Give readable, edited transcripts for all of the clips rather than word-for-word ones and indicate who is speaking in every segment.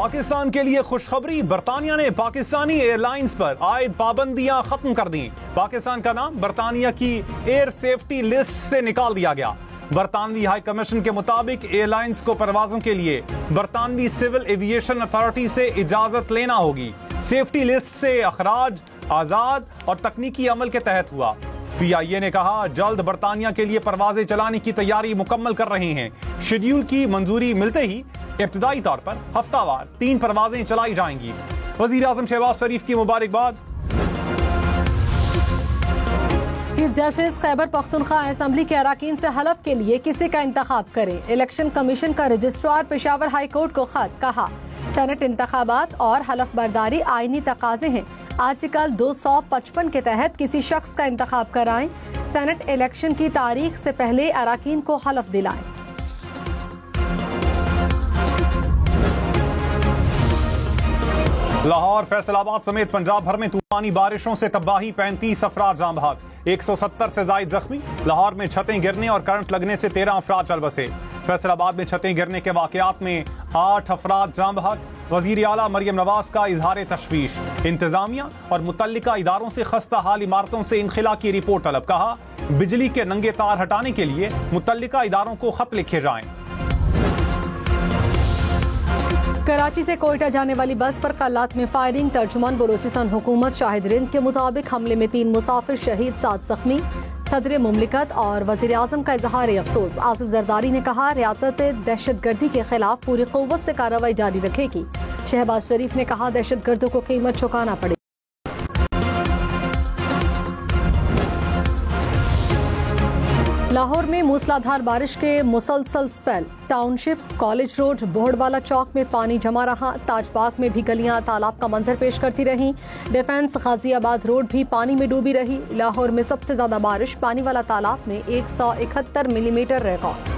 Speaker 1: पाकिस्तान के लिए खुशखबरी, बरतानिया ने पाकिस्तानी एयरलाइंस पर आयद पाबंदियां खत्म कर दी। पाकिस्तान का नाम बरतानिया की एयर सेफ्टी लिस्ट से निकाल दिया गया। बरतानवी हाई कमीशन के मुताबिक एयरलाइंस को परवाजों के लिए बरतानवी सिविल एविएशन अथॉरिटी से इजाजत लेना होगी। सेफ्टी लिस्ट से अखराज आजाद और तकनीकी अमल के तहत हुआ। PIA ने कहा जल्द बरतानिया के लिए परवाजें चलाने की तैयारी मुकम्मल कर रहे हैं। शेड्यूल की मंजूरी मिलते ही इब्तदाई तौर पर हफ्तावार 3 परवाजें चलाई जाएंगी। वजीर आजम शहबाज शरीफ की मुबारकबाद।
Speaker 2: Chief justice Khyber Pakhtunkhwa assembly के अराकीन से हलफ के लिए किसी का इंतखाब करें। इलेक्शन कमीशन का रजिस्ट्रार पेशावर हाई कोर्ट को खत। कहा सेनेट इंतखाबात और हलफ बर्दारी आईनी तकाजे हैं। आर्टिकल 255 के तहत किसी शख्स का इंतखाब कराएं। सेनेट इलेक्शन की तारीख से पहले अराकीन को हलफ दिलाएं।
Speaker 1: लाहौर, फैसलाबाद समेत पंजाब भर में तूफानी बारिशों से तबाही, 35 अफराद जाम बहक, 170 से जायद जख्मी। लाहौर में छतें गिरने और करंट लगने से 13 अफराद चल बसे। फैसलाबाद में छतें गिरने के वाकयात में 8 अफराद जाम बहक। वजीर आला मरियम नवाज का इजहार तशवीश। इंतजामिया और मुतल्लिका इदारों से खस्ता हाल इमारतों से इनखिला की रिपोर्ट तलब। कहा बिजली के नंगे तार हटाने के लिए मुतल्लिका इदारों को खत लिखे जाएं।
Speaker 2: कराची से कोयटा जाने वाली बस पर कल्लात में फायरिंग। तर्जुमान बलोचिस्तान हुकूमत शाहिद रिंद के मुताबिक हमले में 3 मुसाफिर शहीद, 7 जख्मी। सदर मुमलिकत और वजीर आजम का इजहार अफसोस। आसिफ जरदारी ने कहा रियासत दहशत गर्दी के खिलाफ पूरी कुव्वत से कार्रवाई जारी रखेगी। शहबाज शरीफ ने कहा दहशत गर्दों को कीमत चुकाना पड़ेगी। लाहौर में मूसलाधार बारिश के मुसलसल स्पेल। टाउनशिप, कॉलेज रोड, बोहड़वाला चौक में पानी जमा रहा। ताजबाग में भी गलियां तालाब का मंजर पेश करती रहीं। डिफेंस गाजियाबाद रोड भी पानी में डूबी रही। लाहौर में सबसे ज्यादा बारिश पानी वाला तालाब में 171 मिलीमीटर रिकॉर्ड।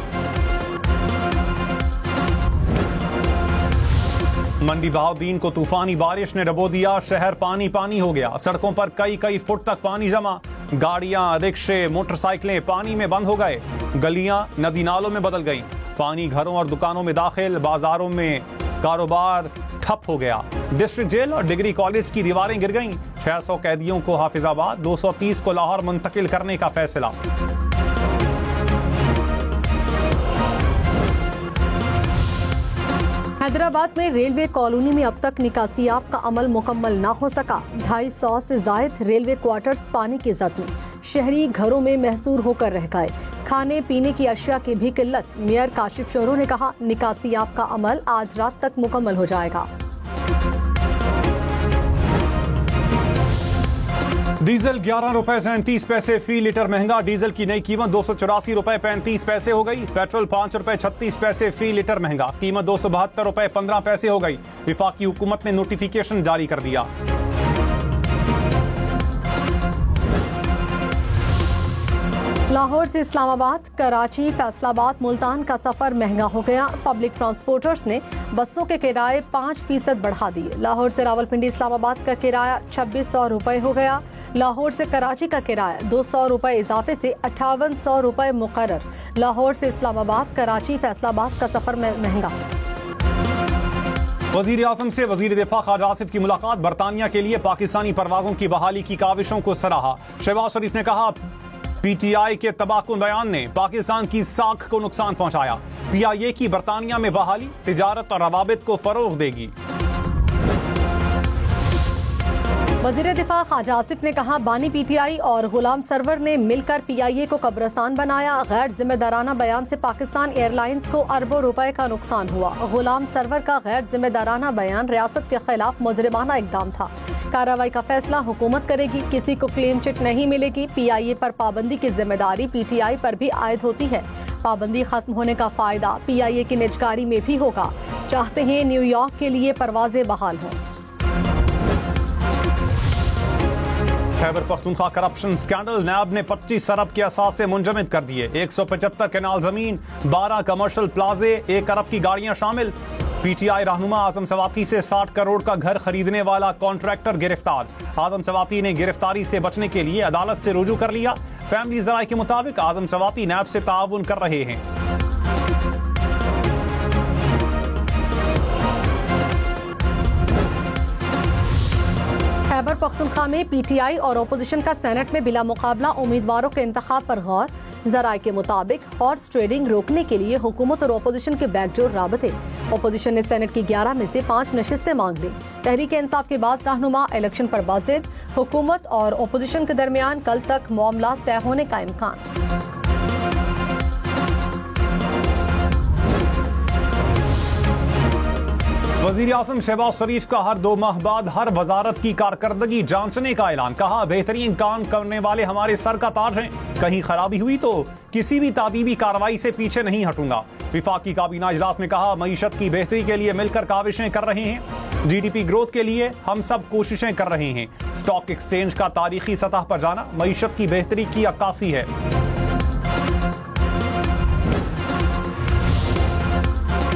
Speaker 1: मंडी बहाउद्दीन को तूफानी बारिश ने डबो दिया। शहर पानी पानी हो गया। सड़कों पर कई फुट तक पानी जमा। गाड़ियां, रिक्शे, मोटरसाइकिलें पानी में बंद हो गए। गलियां नदी नालों में बदल गईं। पानी घरों और दुकानों में दाखिल। बाजारों में कारोबार ठप हो गया। डिस्ट्रिक्ट जेल और डिग्री कॉलेज की दीवारें गिर गईं। 600 कैदियों को हाफिजाबाद, 230 को लाहौर मुंतकिल करने का फैसला।
Speaker 2: हैदराबाद में रेलवे कॉलोनी में अब तक निकासियाब का अमल मुकम्मल न हो सका। 250 से जायद रेलवे क्वार्टर्स पानी की जद में। शहरी घरों में महसूर होकर रह गए। खाने पीने की अशिया की भी किल्लत। मेयर काशिफ शोरो ने कहा निकासियाब का अमल आज रात तक मुकम्मल हो जाएगा।
Speaker 1: डीजल 11 रुपए 37 पैसे फी लीटर महंगा। डीजल की नई कीमत 284 रुपए 35 पैसे हो गई। पेट्रोल 5 रुपए 36 पैसे फी लीटर महंगा। कीमत 272 रुपए 15 पैसे हो गई। विफाकी हुकूमत ने नोटिफिकेशन जारी कर दिया।
Speaker 2: लाहौर से इस्लामाबाद, कराची, फैसलाबाद, मुल्तान का सफर महंगा हो गया। पब्लिक ट्रांसपोर्टर्स ने बसों के किराए 5% बढ़ा दिए। लाहौर से रावलपिंडी इस्लामाबाद का किराया 2600 रुपए हो गया। लाहौर से कराची का किराया 200 रुपए इजाफे से 5800 रुपए मुकर्रर। लाहौर से इस्लामाबाद, कराची, फैसलाबाद का सफर महंगा।
Speaker 1: वजीर आजम से वजीर दिफा ख्वाजा आसिफ की मुलाकात। बरतानिया के लिए पाकिस्तानी परवाजों की बहाली की काविशों को सराहा। शहबाज शरीफ ने कहा PTI के तबाहकुन बयान ने पाकिस्तान की साख को नुकसान पहुंचाया। PIA की बरतानिया में बहाली तिजारत और रवाबित को फरोग देगी।
Speaker 2: वजीर दिफा ख्वाजा आसिफ ने कहा बानी PTI और गुलाम सरवर ने मिलकर PIA को कब्रिस्तान बनाया। गैर जिम्मेदाराना बयान से पाकिस्तान एयरलाइंस को अरबों रुपए का नुकसान हुआ। गुलाम सरवर का गैर जिम्मेदाराना बयान रियासत के खिलाफ मुजरिमाना इकदाम था। कार्रवाई का फैसला हुकूमत करेगी। किसी को क्लीन चिट नहीं मिलेगी। PIA पर पाबंदी की जिम्मेदारी PTI पर भी आयद होती है। पाबंदी खत्म होने का फायदा PIA की निजकारी में भी होगा। चाहते हैं न्यूयॉर्क के लिए परवाजें बहाल हों।
Speaker 1: Khyber Pakhtunkhwa corruption scandal. NAB ने 25 अरब के असासे मुंजमद कर दिए। 175 कनाल जमीन, 12 कमर्शियल प्लाजे, 1 अरब की गाड़ियां शामिल। PTI रहनुमा आजम सवाती से 60 करोड़ का घर खरीदने वाला कॉन्ट्रैक्टर गिरफ्तार। आजम सवाती ने गिरफ्तारी से बचने के लिए अदालत से रुजू कर लिया। फैमिली जराये के मुताबिक आजम सवाती नैब से ताउन कर रहे हैं।
Speaker 2: खैबर पख्तूनख्वा में PTI और अपोजिशन का सेनेट में बिला मुकाबला उम्मीदवारों के इंतखाब पर गौर। जराये के मुताबिक हॉर्स ट्रेडिंग रोकने के लिए हुकूमत और अपोजिशन के बैकडोर राबते। अपोजिशन ने सेनेट की 11 में से 5 नशिस्तें मांग ली। तहरीक इंसाफ के बाद रहनुमा इलेक्शन पर बाजिद। हुकूमत और अपोजिशन के दरमियान कल तक मामला तय होने का इम्कान।
Speaker 1: वज़ीर आज़म शहबाज शरीफ का हर 2 माह बाद हर वजारत की कारकर्दगी जांचने का ऐलान। कहा, बेहतरीन काम करने वाले हमारे सर का ताज हैं। कहीं खराबी हुई तो किसी भी तादीबी कार्रवाई से पीछे नहीं हटूंगा। विफाकी काबीना इजलास में कहा, मईशत की बेहतरी के लिए मिलकर काविशें कर रहे हैं। GDP ग्रोथ के लिए हम सब कोशिशें कर रहे हैं। स्टॉक एक्सचेंज का तारीखी सतह पर जाना मईशत की बेहतरी की अक्कासी है।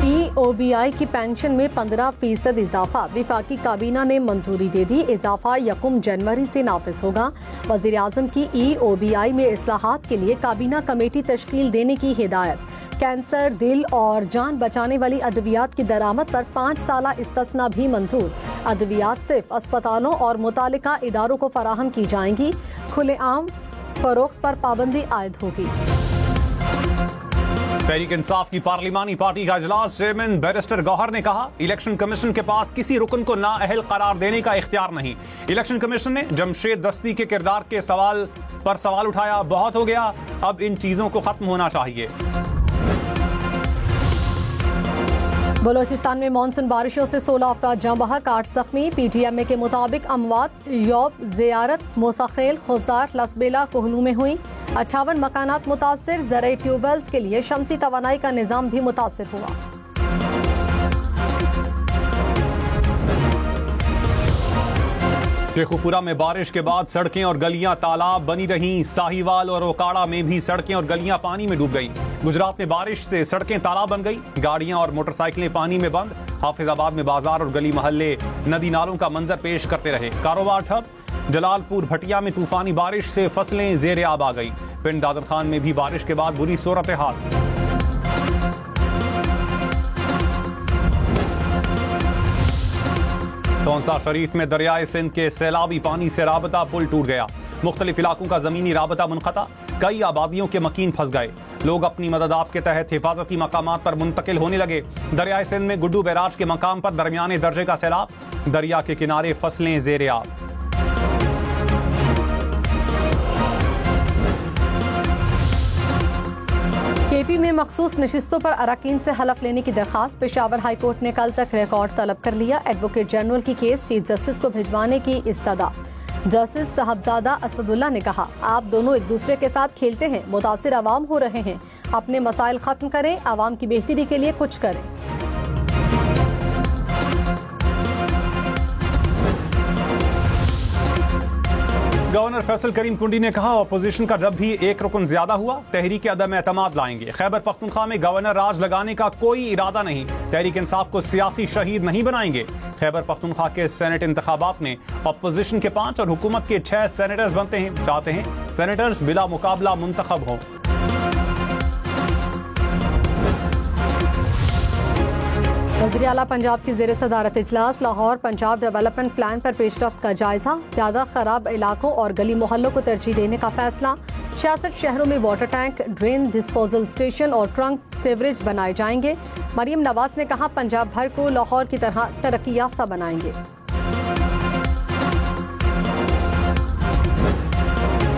Speaker 2: EOBI की पेंशन में 15% इजाफा। विफाकी काबीना ने मंजूरी दे दी। इजाफा 1 जनवरी से नाफिज होगा। वज़ीर आज़म की EOBI में इस्लाहात के लिए काबीना कमेटी तश्कील देने की हिदायत। कैंसर, दिल और जान बचाने वाली अद्वियात की दरामद पर 5 साला इस्तिस्ना भी मंजूर। अद्वियात सिर्फ अस्पतालों और मुतालिका इदारों को फराहम की जाएंगी। खुलेआम फरोख्त पर पाबंदी आयद होगी।
Speaker 1: तहरीक इंसाफ की पार्लिमानी पार्टी का इजलास। चेयरमैन बैरिस्टर गौहर ने कहा, इलेक्शन कमीशन के पास किसी रुकन को नाअहल करार देने का इख्तियार नहीं। इलेक्शन कमीशन ने जमशेद दस्ती के किरदार के सवाल पर सवाल उठाया। बहुत हो गया, अब इन चीजों को खत्म होना चाहिए।
Speaker 2: बलोचिस्तान में मानसून बारिशों से 16 अफराद जाँ बहक, 8 जख्मी। PTMA के मुताबिक अमवात यौब, ज़ियारत, मोसाखेल, खुजदार, लसबेला, कोहलू में हुई। 58 मकानात मुतासिर। ज़राई ट्यूबवेल्स के लिए शमसी तवानाई का निज़ाम भी मुतासिर हुआ।
Speaker 1: शेखुपुरा में बारिश के बाद सड़कें और गलियां तालाब बनी रहीं। साहिवाल और ओकाड़ा में भी सड़कें और गलियां पानी में डूब गई। गुजरात में बारिश से सड़कें तालाब बन गई। गाड़ियां और मोटरसाइकिलें पानी में बंद। हाफिजाबाद में बाजार और गली मोहल्ले नदी नालों का मंजर पेश करते रहे। कारोबार ठप। जलालपुर भटिया में तूफानी बारिश से फसलें जेर आब आ गई। पिंड दादर खान में भी बारिश के बाद बुरी सूरत हाल। तौंसा शरीफ में दरियाए सिंध के सैलाबी पानी से राबता पुल टूट गया। मुख्तलिफ इलाकों का जमीनी राबता मुनक़ता। कई आबादियों के मकीन फंस गए। लोग अपनी मदद आप के तहत हिफाजती मकामात पर मुंतकिल होने लगे। दरियाए सिंध में गुड्डू बैराज के मकाम पर दरमियाने दर्जे का सैलाब। दरिया के किनारे फसलें जेर आब।
Speaker 2: KP में मखसूस नशिस्तों पर अरकान से हलफ लेने की दरखास्त। पेशावर हाई कोर्ट ने कल तक रिकॉर्ड तलब कर लिया। एडवोकेट जनरल की केस चीफ जस्टिस को भिजवाने की इस्तदा। जस्टिस साहबजादा असदुल्ला ने कहा, आप दोनों एक दूसरे के साथ खेलते हैं। मुतासिर अवाम हो रहे हैं। अपने मसाइल खत्म करें। अवाम की बेहतरी के लिए कुछ करें।
Speaker 1: गवर्नर फैसल करीम कुंडी ने कहा, अपोजिशन का जब भी एक रुकन ज्यादा हुआ तहरीक अदम एतमाद लाएंगे। खैबर पख्तूनख्वा में गवर्नर राज लगाने का कोई इरादा नहीं। तहरीक इंसाफ को सियासी शहीद नहीं बनाएंगे। खैबर पख्तूनख्वा के सेनेट इंतखाबात में अपोजिशन के 5 और हुकूमत के 6 सेनेटर्स बनते हैं। चाहते हैं सेनेटर्स बिला मुकाबला मुंतखब हों।
Speaker 2: वज़ीर आला पंजाब की ज़ेर सदारत इजलास। लाहौर पंजाब डेवलपमेंट प्लान पर पेशरफ्त का जायजा। ज्यादा खराब इलाकों और गली मोहल्लों को तरजीह देने का फैसला। 66 शहरों में water tank, drain disposal station और ट्रंक सीवरेज बनाए जाएंगे। मरियम नवाज ने कहा, पंजाब भर को लाहौर की तरह तरक्की याफ्ता बनाएंगे।